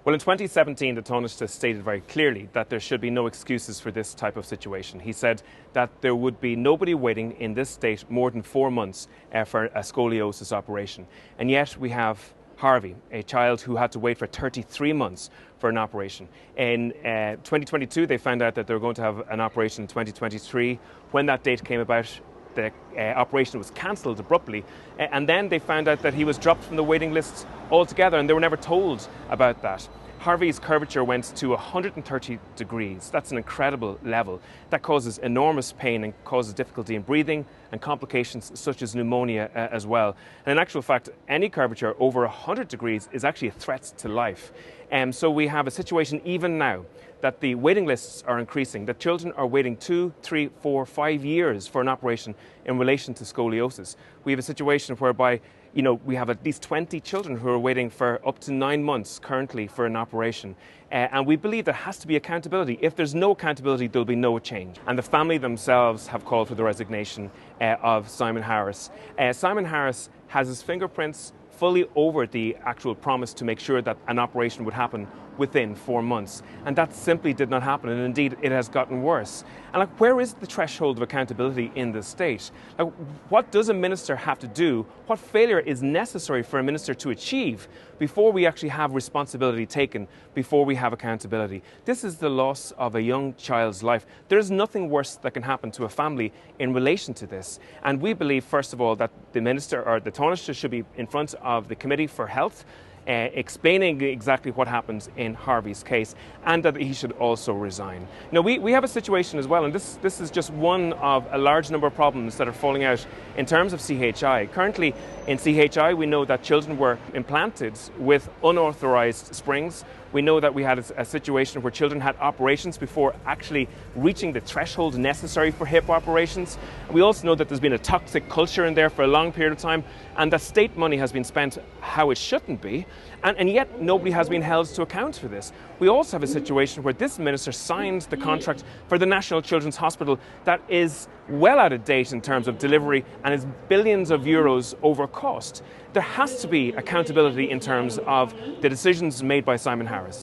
Well, in 2017, the Taoiseach stated very clearly that there should be no excuses for this type of situation. He said that there would be nobody waiting in this state more than 4 months for a scoliosis operation. And yet we have Harvey, a child who had to wait for 33 months for an operation. In 2022, they found out that they were going to have an operation in 2023. When that date came about, the operation was cancelled abruptly, and then they found out that he was dropped from the waiting lists altogether, and they were never told about that. Harvey's curvature went to 130 degrees. That's an incredible level. That causes enormous pain and causes difficulty in breathing and complications such as pneumonia as well. And in actual fact, any curvature over 100 degrees is actually a threat to life. So we have a situation even now that the waiting lists are increasing, that children are waiting 2, 3, 4, 5 years for an operation in relation to scoliosis. We have a situation whereby we have at least 20 children who are waiting for up to 9 months currently for an operation. And we believe there has to be accountability. If there's no accountability, there'll be no change. And the family themselves have called for the resignation of Simon Harris. Simon Harris has his fingerprints fully over the actual promise to make sure that an operation would happen within 4 months. And that simply did not happen, and indeed it has gotten worse. And where is the threshold of accountability in this state? What does a minister have to do? What failure is necessary for a minister to achieve before we actually have responsibility taken, before we have accountability? This is the loss of a young child's life. There is nothing worse that can happen to a family in relation to this. And we believe, first of all, that the minister or the Taoiseach should be in front of the Committee for Health, explaining exactly what happens in Harvey's case, and that he should also resign. Now, we have a situation as well, and this is just one of a large number of problems that are falling out in terms of CHI. Currently, in CHI, we know that children were implanted with unauthorized springs. We know that we had a situation where children had operations before actually reaching the threshold necessary for hip operations. We also know that there's been a toxic culture in there for a long period of time, and that state money has been spent how it shouldn't be, and yet nobody has been held to account for this. We also have a situation where this minister signed the contract for the National Children's Hospital that is well out of date in terms of delivery and is billions of euros over cost. There has to be accountability in terms of the decisions made by Simon Harris.